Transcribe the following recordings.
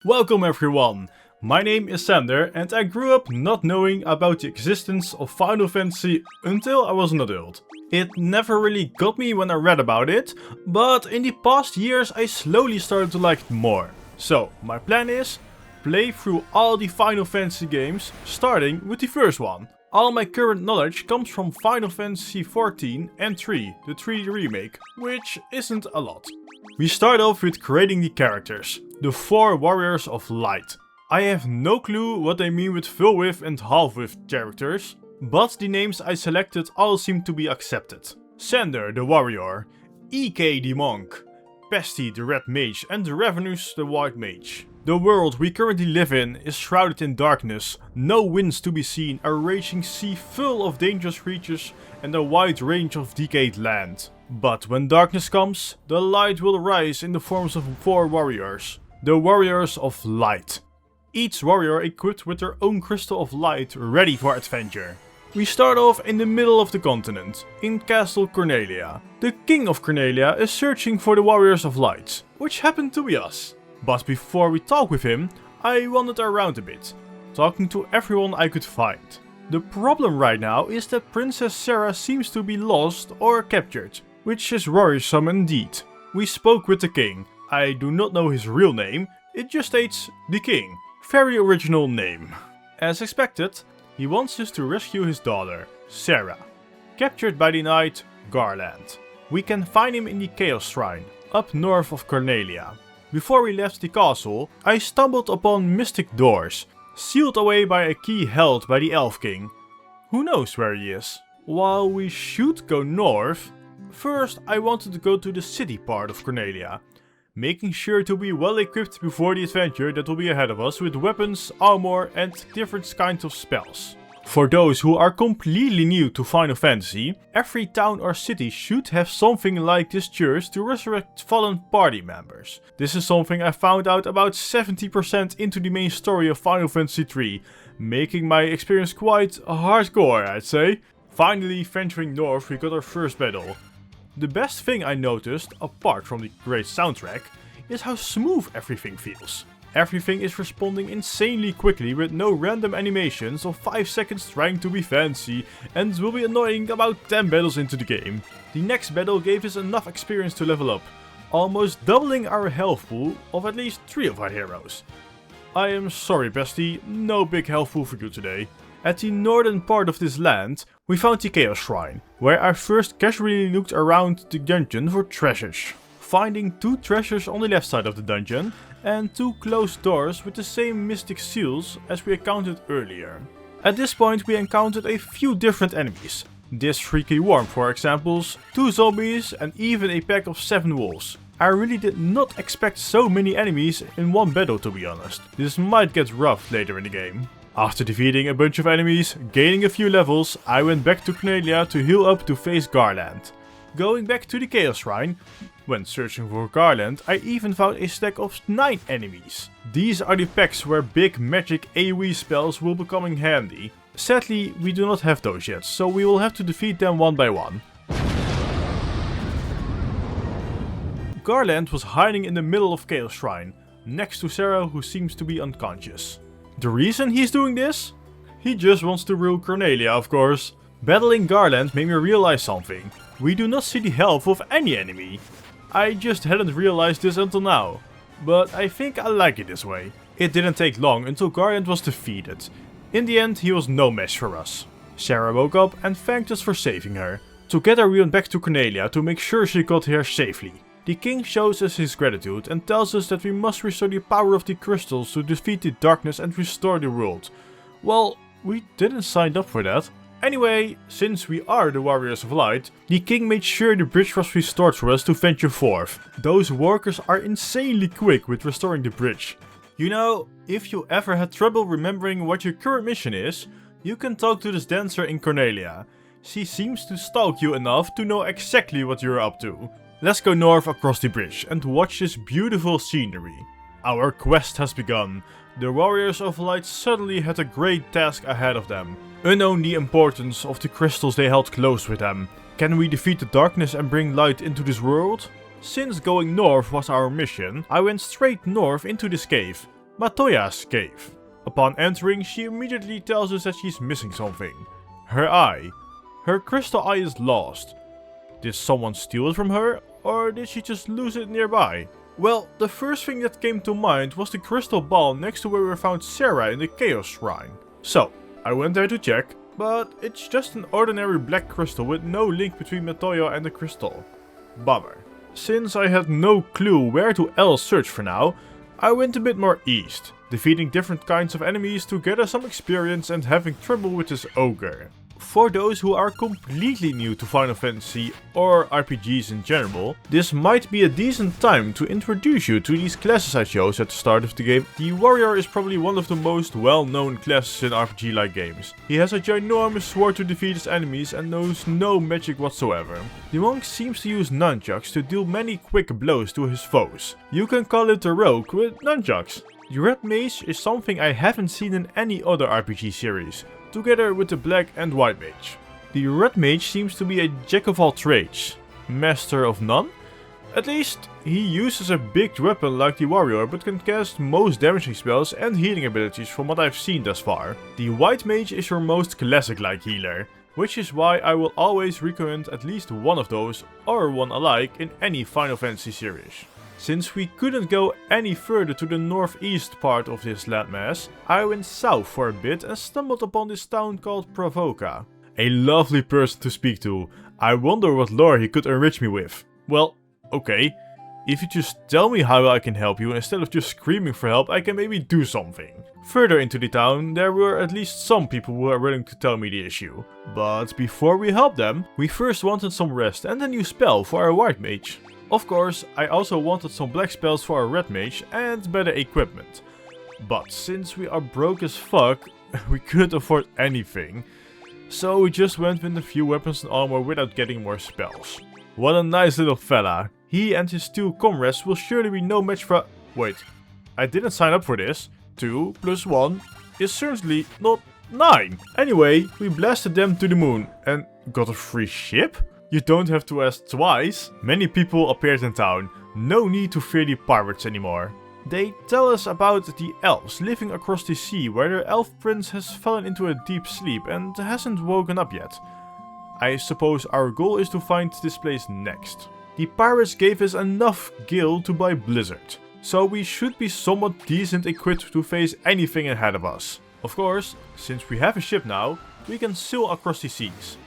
Welcome everyone, my name is Sander and I grew up not knowing about the existence of Final Fantasy until I was an adult. It never really got me when I read about it, but in the past years I slowly started to like it more. So my plan is, play through all the Final Fantasy games, starting with the first one. All my current knowledge comes from Final Fantasy XIV and 3, the 3D remake, which isn't a lot. We start off with creating the characters, the 4 Warriors of Light. I have no clue what they mean with full-width and half-width characters, but the names I selected all seem to be accepted. Sander the Warrior, EK the Monk, Pesty the Red Mage and Ravenous the White Mage. The world we currently live in is shrouded in darkness, no winds to be seen, a raging sea full of dangerous creatures and a wide range of decayed land. But when darkness comes, the light will rise in the forms of 4 warriors, the Warriors of Light. Each warrior equipped with their own crystal of light ready for adventure. We start off in the middle of the continent, in Castle Cornelia. The King of Cornelia is searching for the Warriors of Light, which happen to be us. But before we talk with him, I wandered around a bit, talking to everyone I could find. The problem right now is that Princess Sarah seems to be lost or captured, which is worrisome indeed. We spoke with the king. I do not know his real name, it just states the king. Very original name. As expected, he wants us to rescue his daughter, Sarah, captured by the knight Garland. We can find him in the Chaos Shrine, up north of Cornelia. Before we left the castle, I stumbled upon mystic doors, sealed away by a key held by the Elf King. Who knows where he is? While we should go north, first I wanted to go to the city part of Cornelia, making sure to be well equipped before the adventure that will be ahead of us with weapons, armor and different kinds of spells. For those who are completely new to Final Fantasy, every town or city should have something like this church to resurrect fallen party members. This is something I found out about 70% into the main story of Final Fantasy III, making my experience quite hardcore, I'd say. Finally, venturing north, we got our first battle. The best thing I noticed, apart from the great soundtrack, is how smooth everything feels. Everything is responding insanely quickly with no random animations of 5 seconds trying to be fancy and will be annoying about 10 battles into the game. The next battle gave us enough experience to level up, almost doubling our health pool of at least 3 of our heroes. I am sorry bestie, no big health pool for you today. At the northern part of this land, we found the Chaos Shrine, where I first casually looked around the dungeon for treasures. Finding 2 treasures on the left side of the dungeon and 2 closed doors with the same mystic seals as we encountered earlier. At this point we encountered a few different enemies. This freaky worm for examples, 2 zombies and even a pack of 7 wolves. I really did not expect so many enemies in one battle, to be honest. This might get rough later in the game. After defeating a bunch of enemies, gaining a few levels, I went back to Cornelia to heal up to face Garland. Going back to the Chaos Shrine, when searching for Garland, I even found a stack of 9 enemies. These are the packs where big magic AoE spells will become handy. Sadly, we do not have those yet, so we will have to defeat them one by one. Garland was hiding in the middle of Chaos Shrine, next to Sarah who seems to be unconscious. The reason he's doing this? He just wants to rule Cornelia, of course. Battling Garland made me realize something. We do not see the health of any enemy. I just hadn't realized this until now, but I think I like it this way. It didn't take long until Garland was defeated. In the end, he was no match for us. Sarah woke up and thanked us for saving her. Together we went back to Cornelia to make sure she got here safely. The king shows us his gratitude and tells us that we must restore the power of the crystals to defeat the darkness and restore the world. Well, we didn't sign up for that. Anyway, since we are the Warriors of Light, the king made sure the bridge was restored for us to venture forth. Those workers are insanely quick with restoring the bridge. You know, if you ever had trouble remembering what your current mission is, you can talk to this dancer in Cornelia. She seems to stalk you enough to know exactly what you're up to. Let's go north across the bridge and watch this beautiful scenery. Our quest has begun. The Warriors of Light suddenly had a great task ahead of them. Unknown the importance of the crystals they held close with them. Can we defeat the darkness and bring light into this world? Since going north was our mission, I went straight north into this cave. Matoya's cave. Upon entering, she immediately tells us that she's missing something. Her eye. Her crystal eye is lost. Did someone steal it from her, or did she just lose it nearby? Well, the first thing that came to mind was the crystal ball next to where we found Sarah in the Chaos Shrine. So, I went there to check, but it's just an ordinary black crystal with no link between Matoya and the crystal. Bummer. Since I had no clue where to else search for now, I went a bit more east, defeating different kinds of enemies to gather some experience and having trouble with this ogre. For those who are completely new to Final Fantasy or RPGs in general, this might be a decent time to introduce you to these classes I chose at the start of the game. The warrior is probably one of the most well-known classes in RPG-like games. He has a ginormous sword to defeat his enemies and knows no magic whatsoever. The monk seems to use nunchucks to deal many quick blows to his foes. You can call it a rogue with nunchucks. The red mage is something I haven't seen in any other RPG series, together with the black and white mage. The red mage seems to be a jack of all trades, master of none? At least, he uses a big weapon like the warrior but can cast most damaging spells and healing abilities from what I've seen thus far. The white mage is your most classic-like healer, which is why I will always recommend at least one of those or one alike in any Final Fantasy series. Since we couldn't go any further to the northeast part of this landmass, I went south for a bit and stumbled upon this town called Provoca. A lovely person to speak to. I wonder what lore he could enrich me with. Well, okay. If you just tell me how I can help you instead of just screaming for help, I can maybe do something. Further into the town, there were at least some people who were willing to tell me the issue. But before we helped them, we first wanted some rest and a new spell for our white mage. Of course, I also wanted some black spells for our red mage and better equipment. But since we are broke as fuck, we couldn't afford anything. So we just went with a few weapons and armor without getting more spells. What a nice little fella. He and his two comrades will surely be no match for... Wait, I didn't sign up for this. 2 + 1 is certainly not 9. Anyway, we blasted them to the moon and got a free ship? You don't have to ask twice. Many people appeared in town. No need to fear the pirates anymore. They tell us about the elves living across the sea where their elf prince has fallen into a deep sleep and hasn't woken up yet. I suppose our goal is to find this place next. The pirates gave us enough gil to buy Blizzard, so we should be somewhat decent equipped to face anything ahead of us. Of course, since we have a ship now, we can sail across the seas.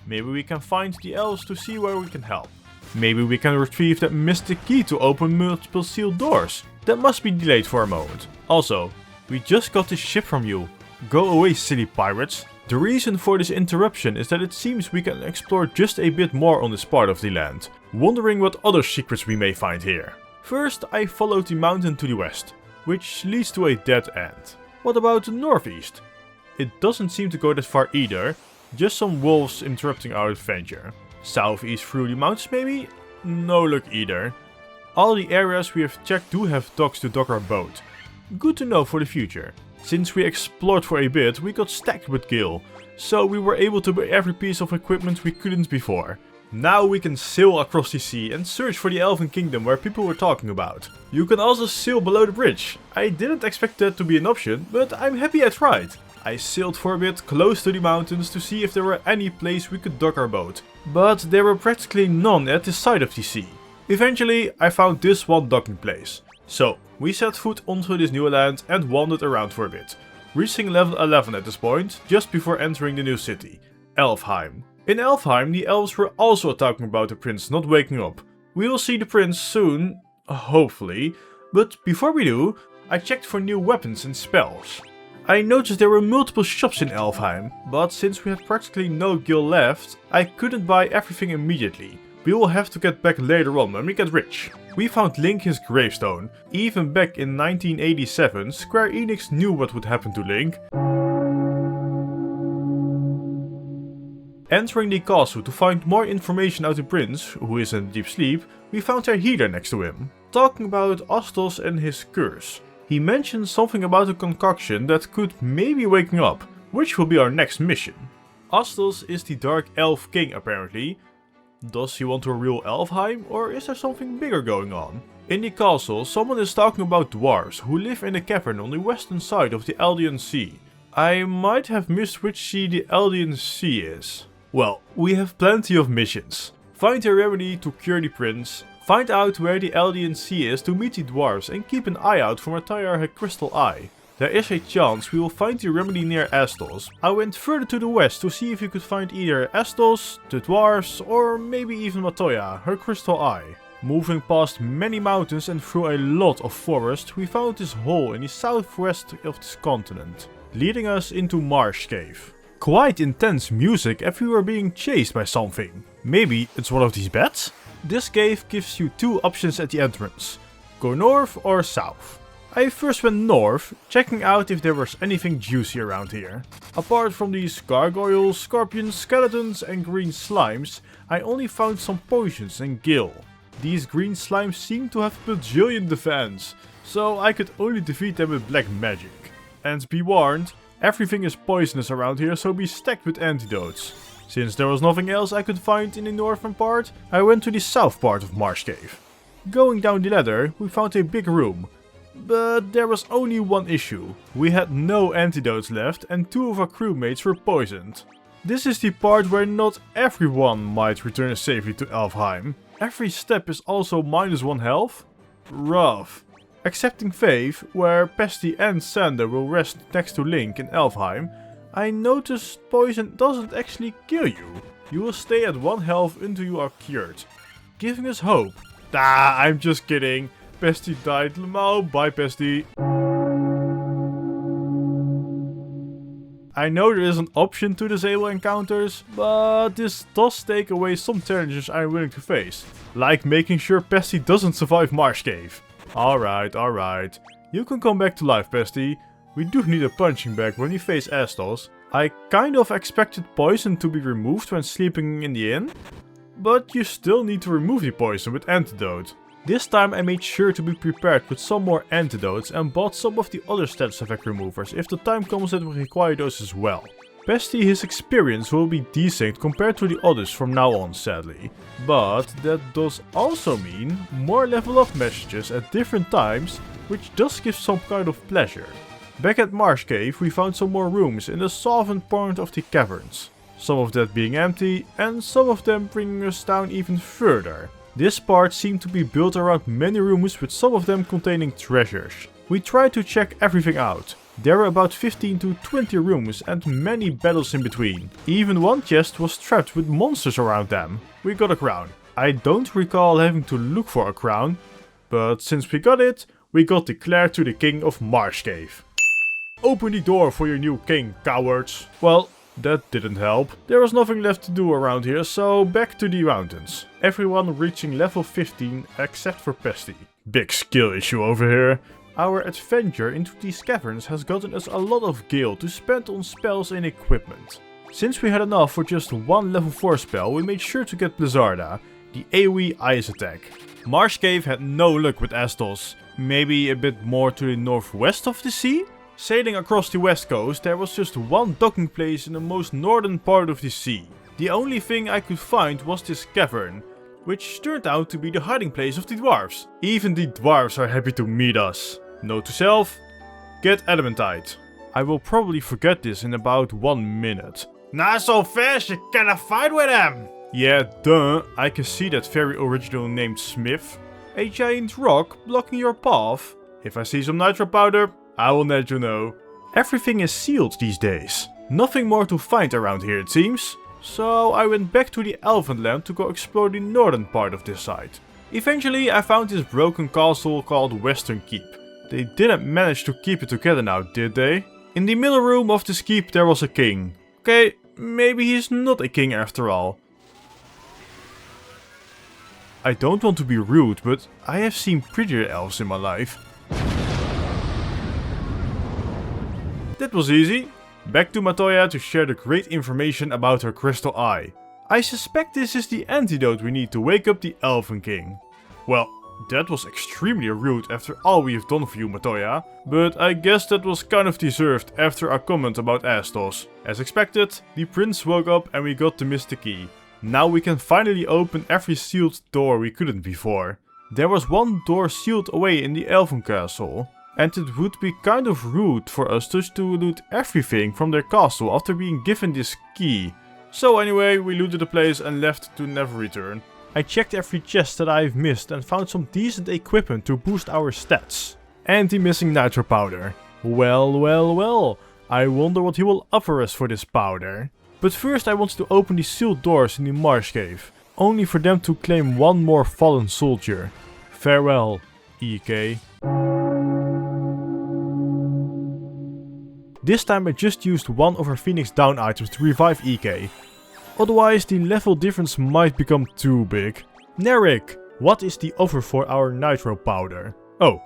Maybe we can find the elves to see where we can help. Maybe we can retrieve that mystic key to open multiple sealed doors. That must be delayed for a moment. Also, we just got this ship from you. Go away, silly pirates. The reason for this interruption is that it seems we can explore just a bit more on this part of the land, wondering what other secrets we may find here. First, I followed the mountain to the west, which leads to a dead end. What about the northeast? It doesn't seem to go that far either. Just some wolves interrupting our adventure. Southeast through the mountains maybe? No luck either. All the areas we have checked do have docks to dock our boat. Good to know for the future. Since we explored for a bit, we got stacked with gil, so we were able to buy every piece of equipment we couldn't before. Now we can sail across the sea and search for the Elven Kingdom where people were talking about. You can also sail below the bridge. I didn't expect that to be an option, but I'm happy I tried. I sailed for a bit close to the mountains to see if there were any place we could dock our boat, but there were practically none at the side of the sea. Eventually, I found this one docking place. So, we set foot onto this new land and wandered around for a bit, reaching level 11 at this point, just before entering the new city, Elfheim. In Elfheim, the elves were also talking about the prince not waking up. We will see the prince soon, hopefully, but before we do, I checked for new weapons and spells. I noticed there were multiple shops in Elfheim, but since we had practically no gil left, I couldn't buy everything immediately. We will have to get back later on when we get rich. We found Link his gravestone. Even back in 1987, Square Enix knew what would happen to Link. Entering the castle to find more information about the prince, who is in deep sleep, we found our healer next to him, talking about Astos and his curse. He mentioned something about a concoction that could maybe wake me up, which will be our next mission. Astos is the Dark Elf King apparently. Does he want to rule Elfheim, or is there something bigger going on? In the castle, someone is talking about dwarves who live in a cavern on the western side of the Eldian Sea. I might have missed which sea the Eldian Sea is. Well, we have plenty of missions. Find a remedy to cure the prince, find out where the Eldian Sea is to meet the dwarves and keep an eye out for Mattia her crystal eye. There is a chance we will find the remedy near Astos. I went further to the west to see if you could find either Astos, the dwarves, or maybe even Matoya, her crystal eye. Moving past many mountains and through a lot of forest, we found this hole in the southwest of this continent, leading us into Marsh Cave. Quite intense music if we were being chased by something. Maybe it's one of these bats? This cave gives you two options at the entrance. Go north or south. I first went north, checking out if there was anything juicy around here. Apart from these gargoyles, scorpions, skeletons and green slimes, I only found some potions and gil. These green slimes seem to have bajillion defense, so I could only defeat them with black magic. And be warned, everything is poisonous around here, so be stacked with antidotes. Since there was nothing else I could find in the northern part, I went to the south part of Marsh Cave. Going down the ladder, we found a big room. But there was only one issue. We had no antidotes left and two of our crewmates were poisoned. This is the part where not everyone might return safely to Elfheim. Every step is also -1 health? Rough. Excepting Faith, where Pesty and Sander will rest next to Link in Elfheim, I noticed poison doesn't actually kill you. You will stay at 1 health until you are cured, giving us hope. Ah, I'm just kidding. Pesty died. Lamau, bye Pesty. I know there is an option to disable encounters, but this does take away some challenges I'm willing to face. Like making sure Pesty doesn't survive Marsh Cave. Alright. You can come back to life, Pesty. We do need a punching bag when we face Astos. I kind of expected poison to be removed when sleeping in the inn, but you still need to remove the poison with antidote. This time I made sure to be prepared with some more antidotes and bought some of the other status effect removers if the time comes that we require those as well. Pesty, his experience will be decent compared to the others from now on, sadly. But that does also mean more level up messages at different times, which does give some kind of pleasure. Back at Marsh Cave we found some more rooms in the southern part of the caverns. Some of that being empty and some of them bringing us down even further. This part seemed to be built around many rooms with some of them containing treasures. We tried to check everything out. There were about 15 to 20 rooms and many battles in between. Even one chest was trapped with monsters around them. We got a crown. I don't recall having to look for a crown, but since we got it, we got declared to the king of Marsh Cave. Open the door for your new king, cowards. Well, that didn't help. There was nothing left to do around here, so back to the mountains. Everyone reaching level 15 except for Pesty. Big skill issue over here. Our adventure into these caverns has gotten us a lot of gil to spend on spells and equipment. Since we had enough for just one level 4 spell, we made sure to get Blizzarda, the AoE ice attack. Marsh Cave had no luck with Astos. Maybe a bit more to the northwest of the sea? Sailing across the west coast, there was just one docking place in the most northern part of the sea. The only thing I could find was this cavern, which turned out to be the hiding place of the dwarves. Even the dwarves are happy to meet us. Note to self, get adamantite. I will probably forget this in about 1 minute. Not so fast, you cannot fight with them! Yeah, duh, I can see that very original named Smith. A giant rock blocking your path. If I see some nitro powder, I will let you know. Everything is sealed these days. Nothing more to find around here, it seems. So I went back to the Elvenland to go explore the northern part of this site. Eventually I found this broken castle called Western Keep. They didn't manage to keep it together now, did they? In the middle room of this keep there was a king. Okay, maybe he's not a king after all. I don't want to be rude, but I have seen prettier elves in my life. That was easy. Back to Matoya to share the great information about her crystal eye. I suspect this is the antidote we need to wake up the Elven King. Well, that was extremely rude after all we have done for you, Matoya, but I guess that was kind of deserved after our comment about Astos. As expected, the prince woke up and we got the mystic key. Now we can finally open every sealed door we couldn't before. There was one door sealed away in the Elven castle, and it would be kind of rude for us just to loot everything from their castle after being given this key. So anyway, we looted the place and left to never return. I checked every chest that I've missed and found some decent equipment to boost our stats. And the missing nitro powder. Well, I wonder what he will offer us for this powder. But first I want to open the sealed doors in the marsh cave, only for them to claim one more fallen soldier. Farewell, EK. This time I just used one of our Phoenix Down items to revive EK. Otherwise the level difference might become too big. Narek, what is the offer for our nitro powder? Oh,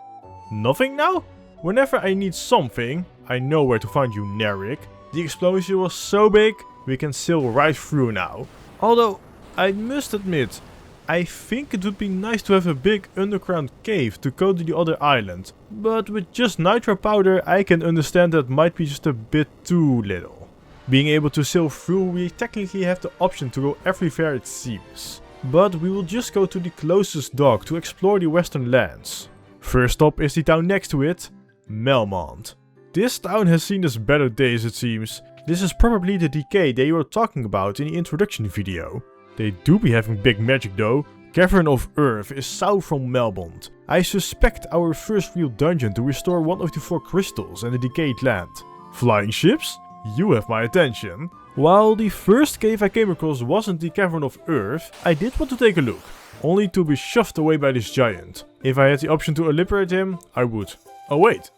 nothing now? Whenever I need something, I know where to find you, Narek. The explosion was so big, we can sail right through now. Although, I must admit, I think it would be nice to have a big underground cave to go to the other island. But with just nitro powder, I can understand that might be just a bit too little. Being able to sail through, we technically have the option to go everywhere it seems. But we will just go to the closest dock to explore the western lands. First stop is the town next to it, Melmond. This town has seen its better days, it seems. This is probably the decay they were talking about in the introduction video. They do be having big magic though. Cavern of Earth is south from Melmond. I suspect our first real dungeon to restore one of the 4 crystals and the decayed land. Flying ships? You have my attention. While the first cave I came across wasn't the Cavern of Earth, I did want to take a look. Only to be shoved away by this giant. If I had the option to liberate him, I would. Oh wait,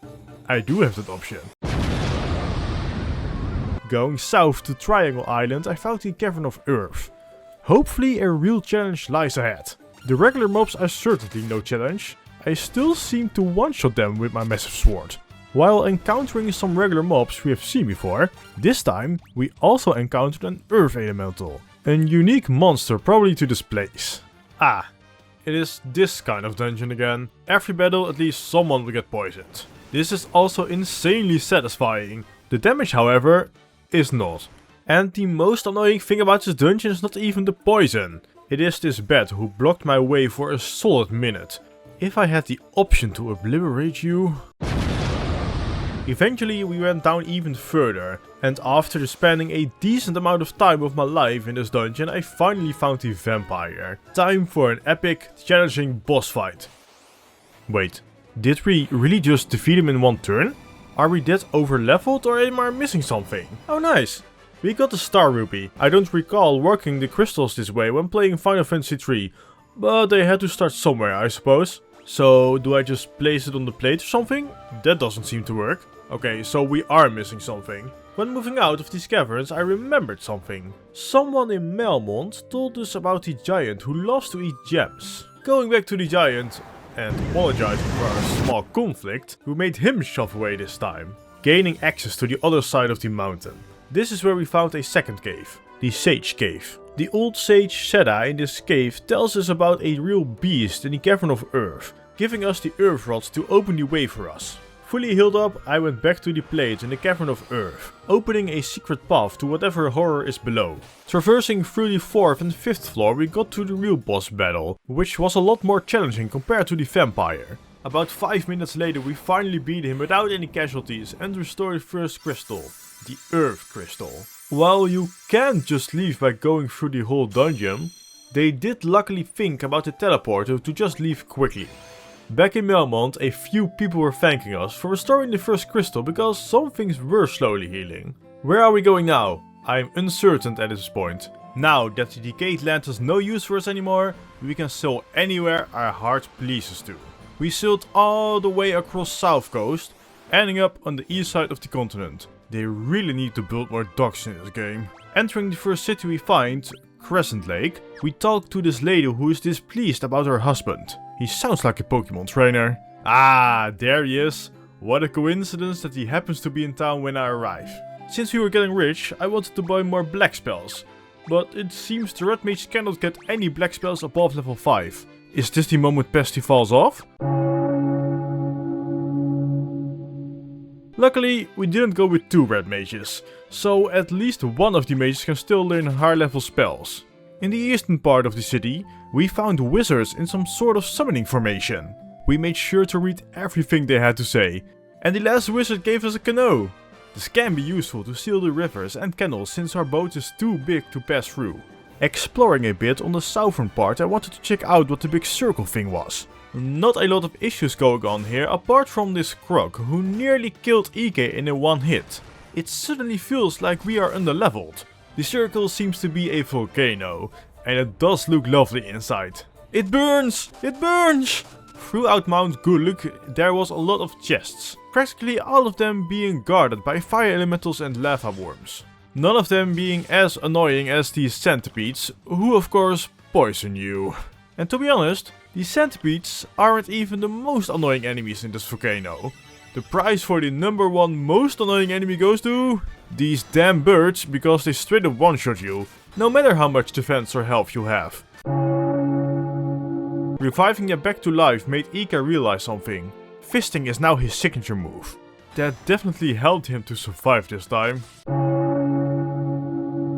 I do have that option. Going south to Triangle Island, I found the Cavern of Earth. Hopefully a real challenge lies ahead. The regular mobs are certainly no challenge. I still seem to one-shot them with my massive sword. While encountering some regular mobs we have seen before, this time we also encountered an Earth Elemental. A unique monster probably to this place. Ah, it is this kind of dungeon again. Every battle at least someone will get poisoned. This is also insanely satisfying. The damage however is not. And the most annoying thing about this dungeon is not even the poison. It is this bat who blocked my way for a solid minute. If I had the option to obliterate you... Eventually we went down even further, and after spending a decent amount of time of my life in this dungeon, I finally found the vampire. Time for an epic, challenging boss fight. Wait, did we really just defeat him in one turn? Are we that over leveled or am I missing something? Oh nice! We got the Star Rupee. I don't recall working the crystals this way when playing Final Fantasy 3, but they had to start somewhere I suppose. So do I just place it on the plate or something? That doesn't seem to work. Okay, so we are missing something. When moving out of these caverns I remembered something. Someone in Melmond told us about the giant who loves to eat gems. Going back to the giant and apologizing for our small conflict, we made him shove away this time, gaining access to the other side of the mountain. This is where we found a second cave, the Sage Cave. The old sage Seda in this cave tells us about a real beast in the Cavern of Earth, giving us the earth rods to open the way for us. Fully healed up, I went back to the plate in the Cavern of Earth, opening a secret path to whatever horror is below. Traversing through the 4th and 5th floor we got to the real boss battle, which was a lot more challenging compared to the vampire. About 5 minutes later we finally beat him without any casualties and restored the first crystal, the Earth Crystal. While you can't just leave by going through the whole dungeon, they did luckily think about the teleporter to just leave quickly. Back in Melmond, a few people were thanking us for restoring the first crystal because some things were slowly healing. Where are we going now? I am uncertain at this point. Now that the decayed land has no use for us anymore, we can sail anywhere our heart pleases to. We sailed all the way across South Coast, ending up on the east side of the continent. They really need to build more docks in this game. Entering the first city we find, Crescent Lake, we talk to this lady who is displeased about her husband. He sounds like a Pokemon trainer. Ah, there he is. What a coincidence that he happens to be in town when I arrive. Since we were getting rich, I wanted to buy more black spells. But it seems the red mage cannot get any black spells above level 5. Is this the moment Pesty falls off? Luckily, we didn't go with 2 red mages, so at least one of the mages can still learn higher level spells. In the eastern part of the city, we found wizards in some sort of summoning formation. We made sure to read everything they had to say. And the last wizard gave us a canoe. This can be useful to seal the rivers and canals since our boat is too big to pass through. Exploring a bit on the southern part, I wanted to check out what the big circle thing was. Not a lot of issues going on here apart from this Krog who nearly killed Ike in a one hit. It suddenly feels like we are underleveled. The circle seems to be a volcano and it does look lovely inside. It burns! It burns! Throughout Mount Gulug there was a lot of chests, practically all of them being guarded by fire elementals and lava worms. None of them being as annoying as these centipedes, who of course poison you. And to be honest, these centipedes aren't even the most annoying enemies in this volcano. The prize for the number one most annoying enemy goes to these damn birds, because they straight up one-shot you, no matter how much defense or health you have. Reviving them back to life made Ike realize something. Fisting is now his signature move. That definitely helped him to survive this time.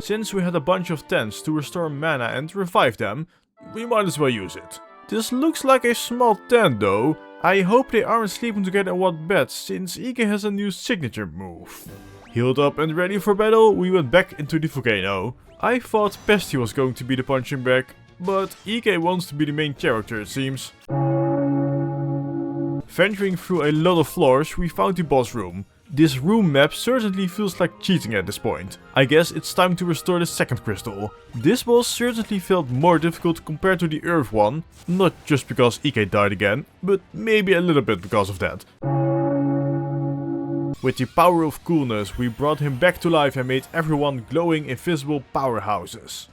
Since we had a bunch of tents to restore mana and revive them, we might as well use it. This looks like a small tent though. I hope they aren't sleeping together in one bed since Ike has a new signature move. Healed up and ready for battle, we went back into the volcano. I thought Pesty was going to be the punching bag, but Ike wants to be the main character it seems. Venturing through a lot of floors, we found the boss room. This room map certainly feels like cheating at this point. I guess it's time to restore the second crystal. This boss certainly felt more difficult compared to the Earth one, not just because Ike died again, but maybe a little bit because of that. With the power of coolness, we brought him back to life and made everyone glowing invisible powerhouses.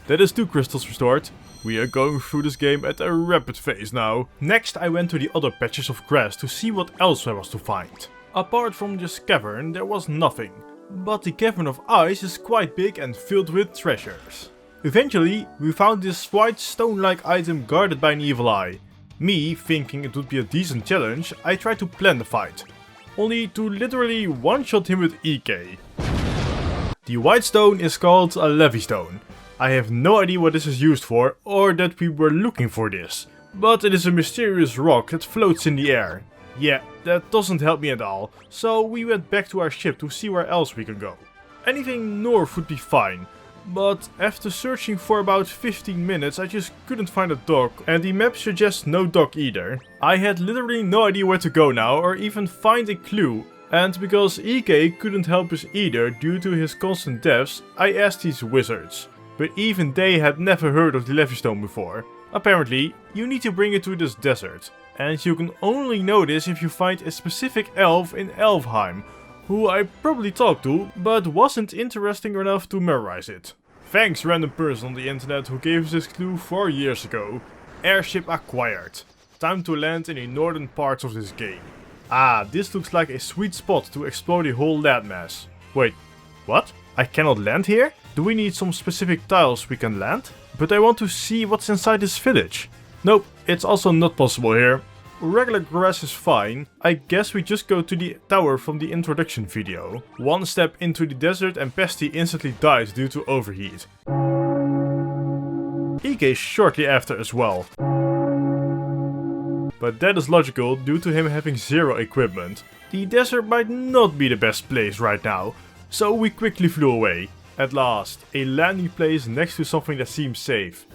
That is 2 crystals restored. We are going through this game at a rapid pace now. Next I went to the other patches of grass to see what else there was to find. Apart from this cavern there was nothing, but the cavern of ice is quite big and filled with treasures. Eventually we found this white stone-like item guarded by an evil eye. Me, thinking it would be a decent challenge, I tried to plan the fight, only to literally one-shot him with Ike. The white stone is called a levy stone. I have no idea what this is used for or that we were looking for this, but it is a mysterious rock that floats in the air. Yeah, that doesn't help me at all, so we went back to our ship to see where else we can go. Anything north would be fine, but after searching for about 15 minutes I just couldn't find a dock, and the map suggests no dock either. I had literally no idea where to go now or even find a clue, and because Ike couldn't help us either due to his constant deaths, I asked these wizards. But even they had never heard of the Levystone before. Apparently, you need to bring it to this desert. And you can only know this if you find a specific elf in Elfheim, who I probably talked to, but wasn't interesting enough to memorize it. Thanks random person on the internet who gave us this clue 4 years ago. Airship acquired. Time to land in the northern parts of this game. Ah, this looks like a sweet spot to explore the whole landmass. Wait, what? I cannot land here? Do we need some specific tiles we can land? But I want to see what's inside this village. Nope, it's also not possible here. Regular grass is fine. I guess we just go to the tower from the introduction video. One step into the desert and Pesty instantly dies due to overheat. Ike shortly after as well. But that is logical due to him having 0 equipment. The desert might not be the best place right now, so we quickly flew away. At last, a landing place next to something that seems safe.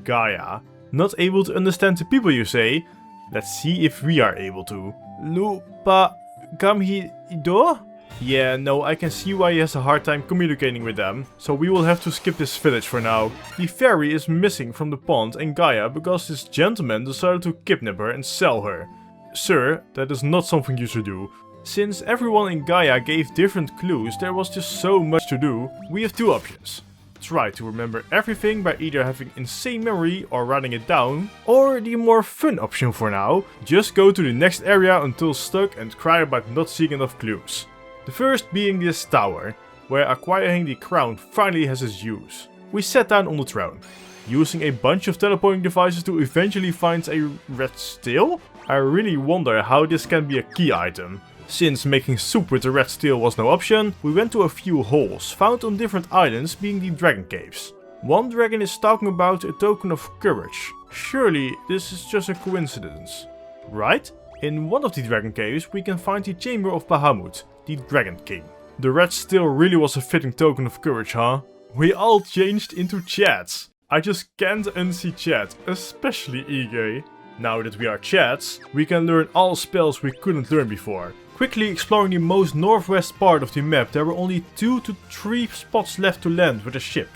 Gaia. Not able to understand the people you say? Let's see if we are able to. Lupa Gamhido? Yeah, no, I can see why he has a hard time communicating with them, so we will have to skip this village for now. The fairy is missing from the pond and Gaia because this gentleman decided to kidnap her and sell her. Sir, that is not something you should do. Since everyone in Gaia gave different clues, there was just so much to do. We have 2 options. Try to remember everything by either having insane memory or writing it down, or the more fun option for now, just go to the next area until stuck and cry about not seeing enough clues. The first being this tower, where acquiring the crown finally has its use. We sat down on the throne, using a bunch of teleporting devices to eventually find a red steel? I really wonder how this can be a key item. Since making soup with the red steel was no option, we went to a few holes found on different islands being the dragon caves. One dragon is talking about a token of courage. Surely this is just a coincidence. Right? In one of the dragon caves we can find the chamber of Bahamut, the Dragon King. The red still really was a fitting token of courage, huh? We all changed into chats. I just can't unsee chat, especially Ige. Now that we are chats, we can learn all spells we couldn't learn before. Quickly exploring the most northwest part of the map, there were only 2 to 3 spots left to land with a ship.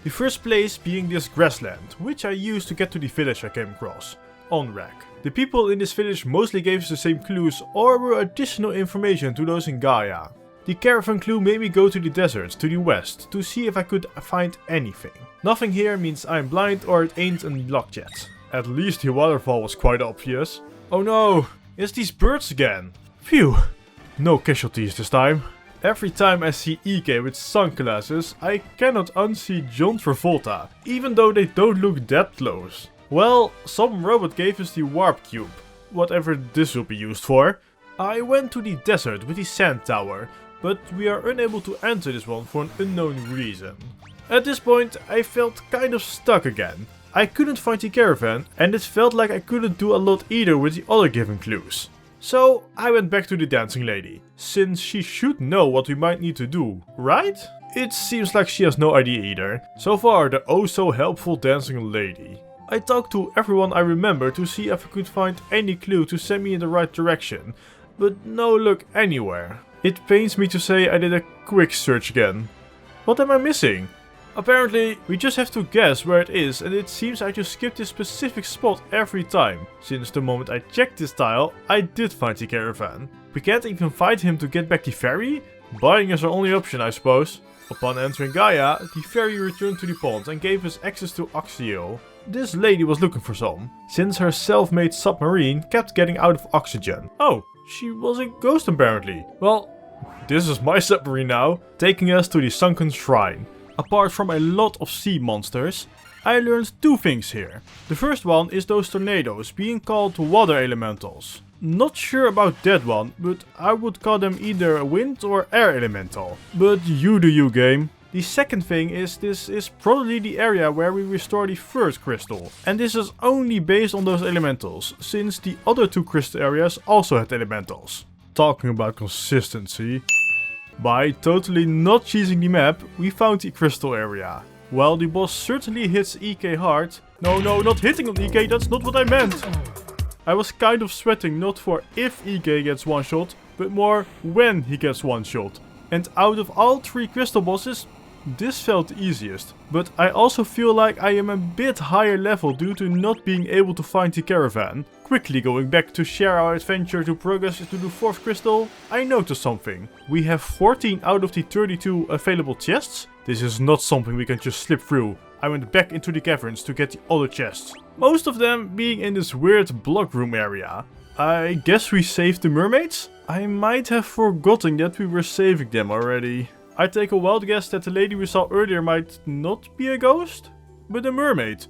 The first place being this grassland, which I used to get to the village I came across, Onrak. The people in this village mostly gave us the same clues or were additional information to those in Gaia. The caravan clue made me go to the desert to the west to see if I could find anything. Nothing here means I'm blind or it ain't unlocked yet. At least the waterfall was quite obvious. Oh no, it's these birds again. Phew, no casualties this time. Every time I see Ike with sunglasses, I cannot unsee John Travolta, even though they don't look that close. Well, some robot gave us the warp cube, whatever this will be used for. I went to the desert with the sand tower, but we are unable to enter this one for an unknown reason. At this point, I felt kind of stuck again. I couldn't find the caravan, and it felt like I couldn't do a lot either with the other given clues. So I went back to the dancing lady, since she should know what we might need to do, right? It seems like she has no idea either. So far, the oh so helpful dancing lady. I talked to everyone I remember to see if I could find any clue to send me in the right direction, but no luck anywhere. It pains me to say I did a quick search again. What am I missing? Apparently, we just have to guess where it is, and it seems I just skip this specific spot every time. Since the moment I checked this tile, I did find the caravan. We can't even find him to get back the ferry? Buying is our only option, I suppose. Upon entering Gaia, the ferry returned to the pond and gave us access to Oxyol. This lady was looking for some, since her self-made submarine kept getting out of oxygen. Oh, she was a ghost apparently. Well, this is my submarine now, taking us to the sunken shrine. Apart from a lot of sea monsters, I learned 2 things here. The first one is those tornadoes being called water elementals. Not sure about that one, but I would call them either a wind or air elemental. But you do you, game. The second thing is this is probably the area where we restore the first crystal. And this is only based on those elementals, since the other 2 crystal areas also had elementals. Talking about consistency. By totally not cheesing the map, we found the crystal area. While the boss certainly hits EK hard... No, not hitting on EK, that's not what I meant! I was kind of sweating not for if EK gets one shot, but more when he gets one shot. And out of all 3 crystal bosses, this felt the easiest. But I also feel like I am a bit higher level due to not being able to find the caravan. Quickly going back to share our adventure to progress to the 4th crystal, I noticed something. We have 14 out of the 32 available chests. This is not something we can just slip through. I went back into the caverns to get the other chests. Most of them being in this weird block room area. I guess we saved the mermaids? I might have forgotten that we were saving them already. I take a wild guess that the lady we saw earlier might not be a ghost, but a mermaid.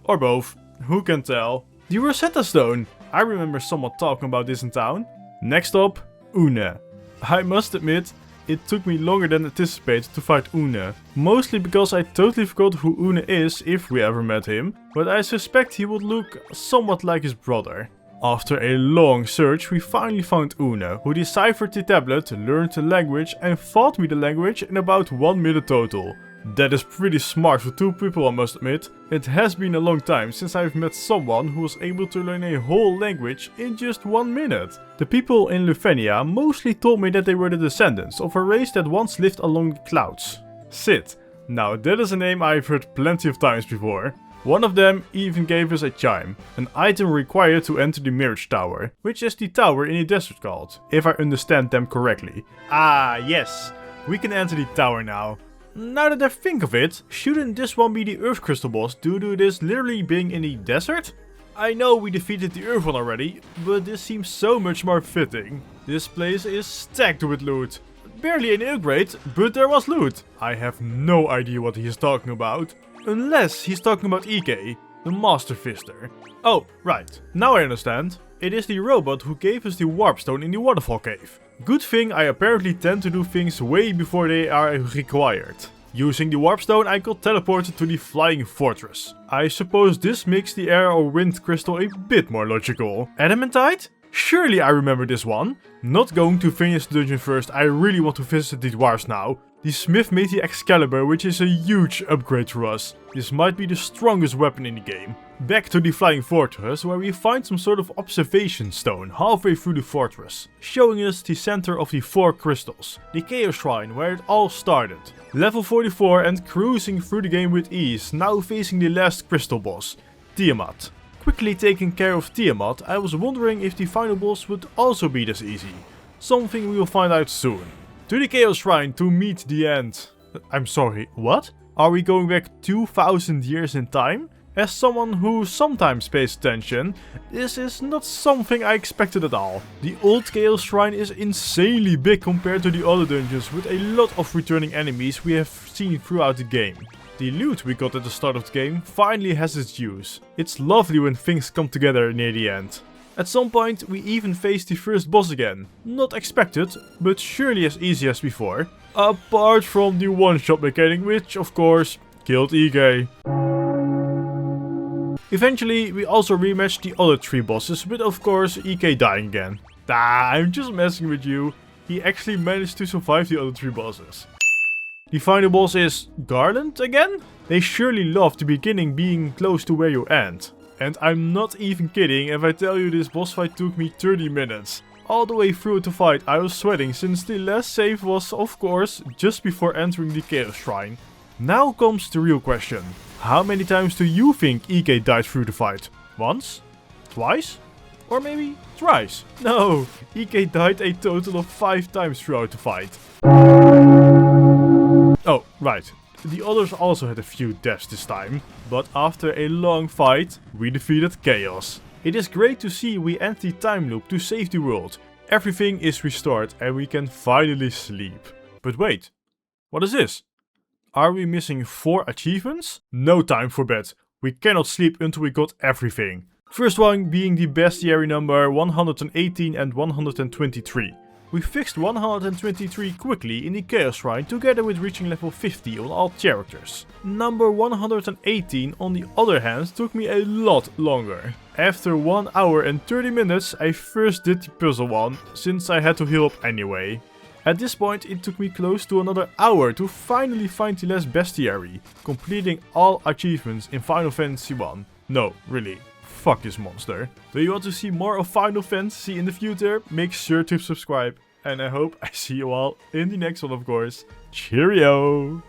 Or both, who can tell. The Rosetta Stone. I remember someone talking about this in town. Next up, Une. I must admit, it took me longer than anticipated to find Une. Mostly because I totally forgot who Une is if we ever met him, but I suspect he would look somewhat like his brother. After a long search, we finally found Une, who deciphered the tablet, learned the language and taught me the language in about 1 minute total. That is pretty smart for 2 people, I must admit. It has been a long time since I've met someone who was able to learn a whole language in just 1 minute. The people in Lufenia mostly told me that they were the descendants of a race that once lived along the clouds. Sid. Now that is a name I've heard plenty of times before. One of them even gave us a chime, an item required to enter the Mirage Tower, which is the tower in the desert called, if I understand them correctly. Ah yes, we can enter the tower now. Now that I think of it, shouldn't this one be the Earth Crystal boss due to this literally being in the desert? I know we defeated the Earth one already, but this seems so much more fitting. This place is stacked with loot. Barely an upgrade, but there was loot. I have no idea what he is talking about. Unless he's talking about Ike, the Master Fister. Oh, right. Now I understand. It is the robot who gave us the warp stone in the waterfall cave. Good thing I apparently tend to do things way before they are required. Using the warp stone, I got teleported to the flying fortress. I suppose this makes the air or wind crystal a bit more logical. Adamantite? Surely I remember this one. Not going to finish the dungeon first, I really want to visit the dwarves now. The smith made the Excalibur, which is a huge upgrade for us. This might be the strongest weapon in the game. Back to the flying fortress, where we find some sort of observation stone halfway through the fortress, showing us the center of the 4 crystals, the Chaos Shrine where it all started. Level 44 and cruising through the game with ease, now facing the last crystal boss, Tiamat. Quickly taking care of Tiamat, I was wondering if the final boss would also be this easy. Something we will find out soon. To the Chaos Shrine to meet the end. I'm sorry, what? Are we going back 2000 years in time? As someone who sometimes pays attention, this is not something I expected at all. The old Chaos Shrine is insanely big compared to the other dungeons, with a lot of returning enemies we have seen throughout the game. The loot we got at the start of the game finally has its use. It's lovely when things come together near the end. At some point we even faced the first boss again. Not expected, but surely as easy as before. Apart from the one-shot mechanic, which of course killed EK. Eventually we also rematched the other 3 bosses, but of course EK dying again. I'm just messing with you. He actually managed to survive the other 3 bosses. The final boss is Garland again? They surely love the beginning being close to where you end. And I'm not even kidding if I tell you this boss fight took me 30 minutes. All the way through the fight I was sweating, since the last save was of course just before entering the Chaos Shrine. Now comes the real question. How many times do you think EK died through the fight? Once? Twice? Or maybe thrice? No, EK died a total of 5 times throughout the fight. Oh, right. The others also had a few deaths this time, but after a long fight, we defeated Chaos. It is great to see we end the time loop to save the world. Everything is restored and we can finally sleep. But wait, what is this? Are we missing 4 achievements? No time for bed. We cannot sleep until we got everything. First one being the bestiary number 118 and 123. We fixed 123 quickly in the Chaos Shrine together with reaching level 50 on all characters. Number 118 on the other hand took me a lot longer. After 1 hour and 30 minutes I first did the puzzle one, since I had to heal up anyway. At this point it took me close to another hour to finally find the last bestiary, completing all achievements in Final Fantasy 1. No, really. Fuck this monster. Do you want to see more of Final Fantasy in the future? Make sure to subscribe. And I hope I see you all in the next one, of course. Cheerio!